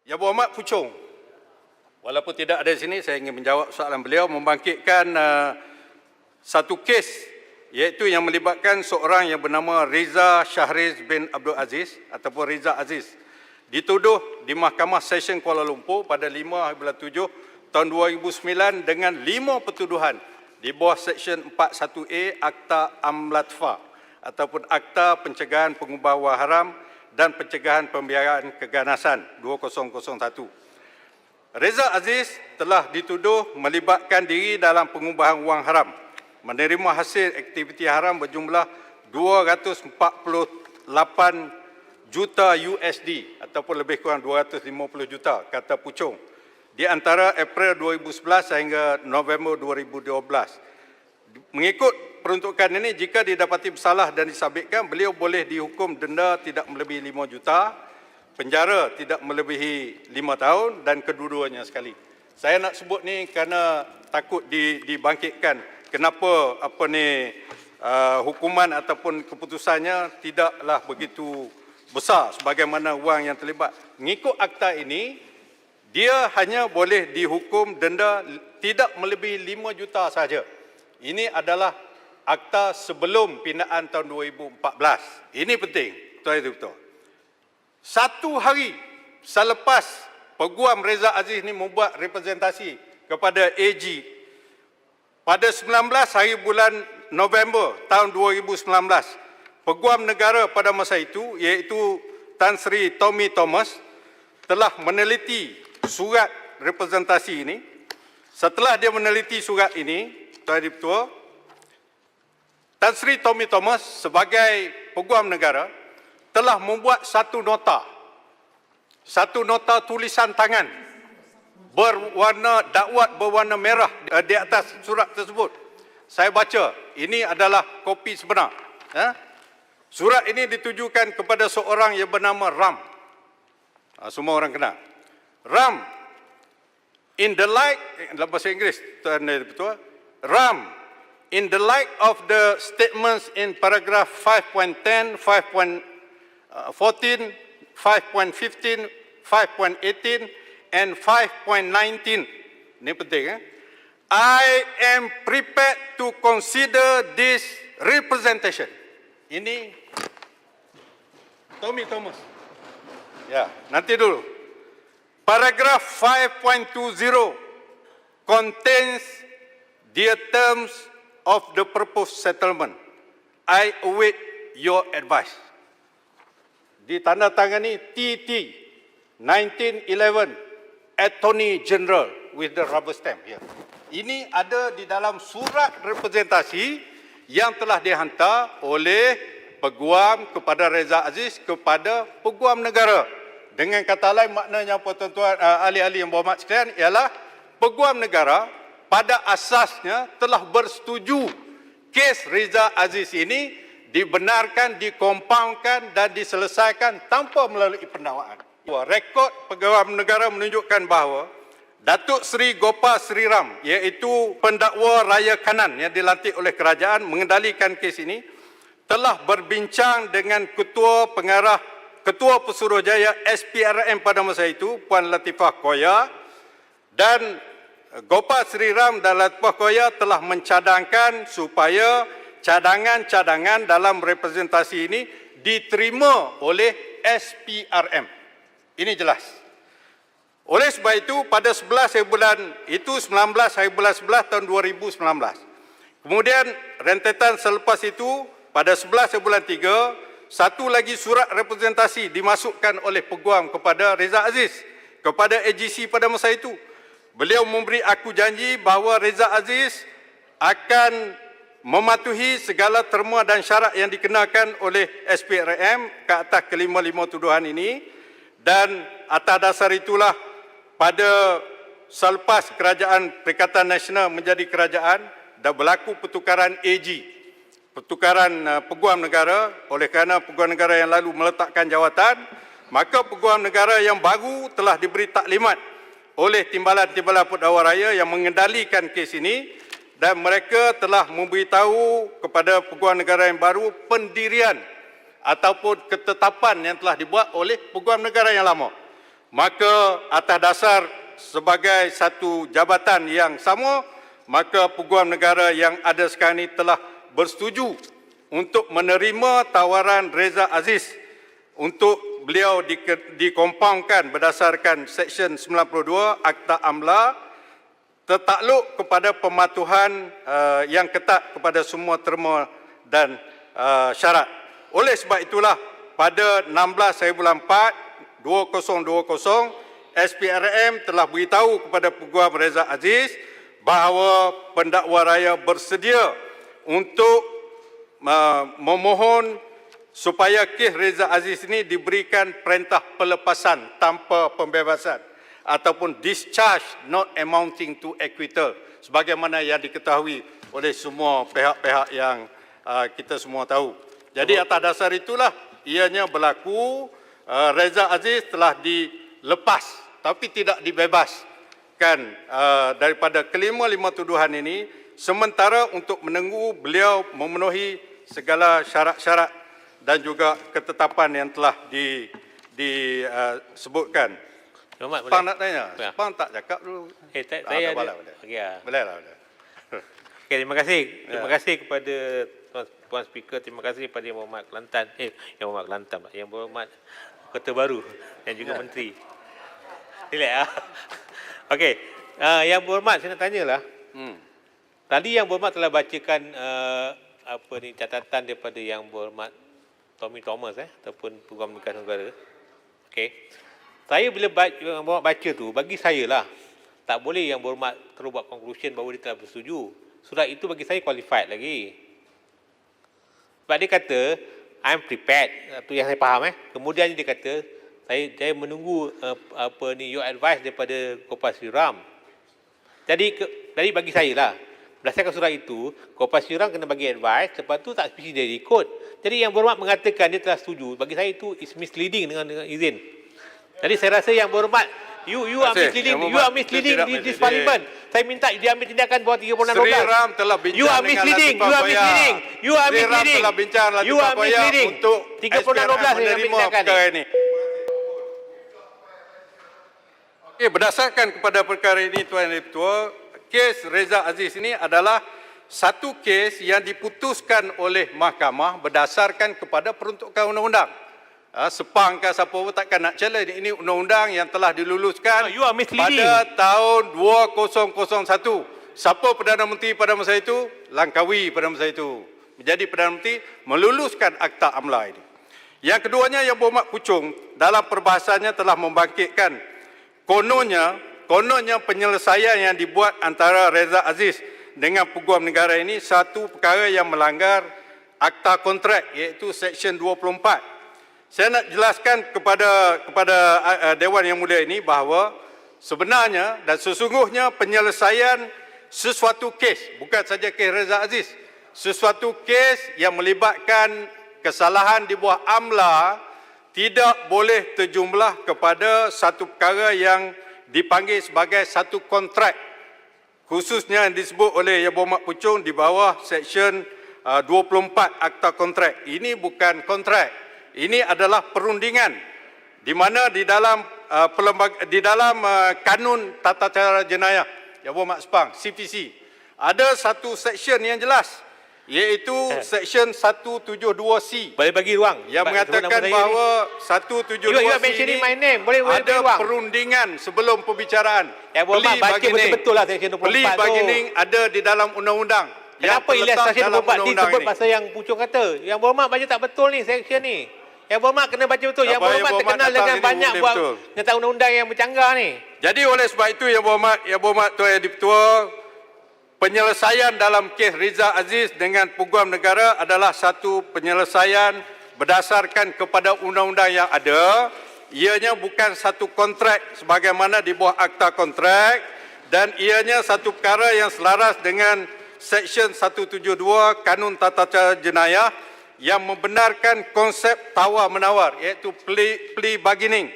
Yang Berhormat Puchong, walaupun tidak ada di sini, saya ingin menjawab soalan beliau, membangkitkan satu kes iaitu yang melibatkan seorang yang bernama Reza Shahriz bin Abdul Aziz ataupun Reza Aziz, dituduh di Mahkamah Session Kuala Lumpur pada 5/7 tahun 2009 dengan 5 pertuduhan di bawah Seksyen 41A Akta Amlatfa ataupun Akta Pencegahan Pengubahan Wang Haram dan Pencegahan Pembiayaan Keganasan 2001. Reza Aziz telah dituduh melibatkan diri dalam pengubahan wang haram, menerima hasil aktiviti haram berjumlah 248 juta USD ataupun lebih kurang 250 juta, kata Puchong, di antara April 2011 sehingga November 2012. Mengikut peruntukan ini, jika didapati bersalah dan disabitkan, beliau boleh dihukum denda tidak melebihi 5 juta, penjara tidak melebihi 5 tahun dan kedua-duanya sekali. Saya nak sebut ni kerana takut dibangkitkan kenapa hukuman ataupun keputusannya tidaklah begitu besar sebagaimana wang yang terlibat. Mengikut akta ini, dia hanya boleh dihukum denda tidak melebihi 5 juta saja. Ini adalah akta sebelum pindaan tahun 2014. Ini penting, betul-betul. Satu hari selepas Peguam Reza Aziz ini membuat representasi kepada AG pada 19 hari bulan November tahun 2019, Peguam Negara pada masa itu iaitu Tan Sri Tommy Thomas telah meneliti surat representasi ini. Setelah dia meneliti surat ini, Tuan-Tuan Ketua, Tan Sri Tommy Thomas sebagai Peguam Negara telah membuat satu nota tulisan tangan berwarna dakwat berwarna merah di atas surat tersebut. Saya baca, ini adalah kopi sebenar. Surat ini ditujukan kepada seorang yang bernama Ram. Semua orang kenal. Ram, in the light, dalam bahasa Inggeris, Tuan-Tuan Ketua, Ram, in the light of the statements in paragraph 5.10, 5.14, 5.15, 5.18 and 5.19. Ini penting. I am prepared to consider this representation. Ini Tommy Thomas. Ya, nanti dulu. Paragraph 5.20 contains the terms of the proposed settlement. I await your advice. Ditandatangani TT 1911 Attorney General with the rubber stamp here. Ini ada di dalam surat representasi yang telah dihantar oleh Peguam kepada Reza Aziz kepada Peguam Negara. Dengan kata lain, maknanya apa tuan-tuan ahli-ahli yang berhormat sekalian, ialah Peguam Negara pada asasnya telah bersetuju kes Reza Aziz ini dibenarkan, dikompaunkan dan diselesaikan tanpa melalui pendakwaan. Rekod Peguam Negara menunjukkan bahawa Datuk Seri Gopal Sri Ram, iaitu pendakwa raya kanan yang dilantik oleh kerajaan mengendalikan kes ini, telah berbincang dengan Ketua Pesuruhjaya SPRM pada masa itu, Puan Latifah Koya, dan Gopal Sri Ram dan Latifah Koya telah mencadangkan supaya cadangan-cadangan dalam representasi ini diterima oleh SPRM. Ini jelas. Oleh sebab itu, pada 19 hari bulan 11 tahun 2019. Kemudian rentetan selepas itu, pada 11 hari bulan 3, satu lagi surat representasi dimasukkan oleh Peguam kepada Reza Aziz, kepada AGC pada masa itu. Beliau memberi aku janji bahawa Reza Aziz akan mematuhi segala terma dan syarat yang dikenakan oleh SPRM ke atas kelima-lima tuduhan ini, dan atas dasar itulah pada selepas Kerajaan Perikatan Nasional menjadi kerajaan dan berlaku pertukaran AG, pertukaran Peguam Negara, oleh kerana Peguam Negara yang lalu meletakkan jawatan, maka Peguam Negara yang baru telah diberi taklimat oleh timbalan-timbalan pendakwa raya yang mengendalikan kes ini, dan mereka telah memberitahu kepada Peguam Negara yang baru pendirian ataupun ketetapan yang telah dibuat oleh Peguam Negara yang lama. Maka atas dasar sebagai satu jabatan yang sama, maka Peguam Negara yang ada sekarang ini telah bersetuju untuk menerima tawaran Reza Aziz untuk beliau dikompaundkan berdasarkan Seksyen 92 Akta AMLA tertakluk kepada pematuhan yang ketat kepada semua terma dan syarat. Oleh sebab itulah pada 16 hari bulan 4 2020 SPRM telah beritahu kepada Peguam Reza Aziz bahawa pendakwa raya bersedia untuk memohon supaya kes Reza Aziz ini diberikan perintah pelepasan tanpa pembebasan ataupun discharge not amounting to acquittal sebagaimana yang diketahui oleh semua pihak-pihak yang kita semua tahu. Jadi atas dasar itulah ianya berlaku Reza Aziz telah dilepas tapi tidak dibebaskan daripada kelima-lima tuduhan ini sementara untuk menunggu beliau memenuhi segala syarat-syarat dan juga ketetapan yang telah disebutkan. Sepang nak tanya? Ya. Sepang tak cakap dulu. Saya ada. Boleh lah. Okay, terima kasih. Terima kasih kepada Tuan Speaker. Terima kasih kepada Yang Berhormat Kelantan. Yang Berhormat Kelantan. Yang Berhormat Ketua Baru dan juga Menteri. Relax. Okey. Yang Berhormat, saya nak tanyalah. Tadi Yang Berhormat telah bacakan catatan daripada Yang Berhormat Tommy Thomas ataupun Peguam Negara. Okey. Saya bila baca tu, bagi saya lah, tak boleh Yang Berhormat terus buat conclusion bahawa dia telah bersetuju. Surat itu bagi saya qualified lagi. Sebab dia kata, I'm prepared. Itu yang saya faham. Kemudian dia kata, saya menunggu your advice daripada Kopassus Ram. Jadi bagi saya lah, berdasarkan surat itu, Kopassus Ram kena bagi advice, lepas tu tak spesifik dia ikut. Jadi Yang Berhormat mengatakan dia telah setuju. Bagi saya itu is misleading dengan izin. Jadi saya rasa Yang Berhormat, you are misleading di this parliament. Saya minta dia ambil tindakan bawah 3612. Sri Ram telah bincang you are misleading. Telah bincang Latifah Poya untuk 3612 menerima perkara ini. Okey, berdasarkan kepada perkara ini Tuan Ketua, kes Reza Aziz ini adalah satu kes yang diputuskan oleh mahkamah berdasarkan kepada peruntukan undang-undang. Sepang ke siapa pun takkan nak challenge. Ini undang-undang yang telah diluluskan pada tahun 2001. Siapa Perdana Menteri pada masa itu? Langkawi pada masa itu. Menjadi Perdana Menteri meluluskan Akta AMLA ini. Yang keduanya Yang Berhormat Puchong dalam perbahasannya telah membangkitkan kononnya penyelesaian yang dibuat antara Reza Aziz dengan Peguam Negara ini satu perkara yang melanggar Akta Kontrak iaitu Seksyen 24. Saya nak jelaskan kepada Dewan Yang Mulia ini bahawa sebenarnya dan sesungguhnya penyelesaian sesuatu kes, bukan saja kes Reza Aziz, sesuatu kes yang melibatkan kesalahan di bawah AMLA tidak boleh terjumlah kepada satu perkara yang dipanggil sebagai satu kontrak. Khususnya yang disebut oleh Yang Berhormat Puchong di bawah Seksyen 24 Akta Kontrak. Ini bukan kontrak. Ini adalah perundingan di mana di dalam kanun tata cara jenayah Yang Berhormat Sepang CPC ada satu seksyen yang jelas iaitu Seksyen 172C. Boleh bagi ruang yang mengatakan bahawa 172C ini ada perundingan sebelum pembicaraan. Yang Berhormat baca betul-betul lah Seksyen 24 tu. Plea bargaining ada di dalam undang-undang. Kenapa Ilyas Seksyen 24 disebut pasal yang Puchong kata? Yang Berhormat baca tak betul ni seksyen ni. Yang Berhormat kena baca betul. Yang Berhormat terkenal dengan banyak buat tentang undang-undang yang bercanggah ni. Jadi oleh sebab itu Yang Berhormat Tuan Yang Di-Pertua, penyelesaian dalam kes Reza Aziz dengan Peguam Negara adalah satu penyelesaian berdasarkan kepada undang-undang yang ada. Ianya bukan satu kontrak sebagaimana di bawah Akta Kontrak dan ianya satu perkara yang selaras dengan Seksyen 172 Kanun Tata Cara Jenayah yang membenarkan konsep tawar-menawar iaitu plea bargaining.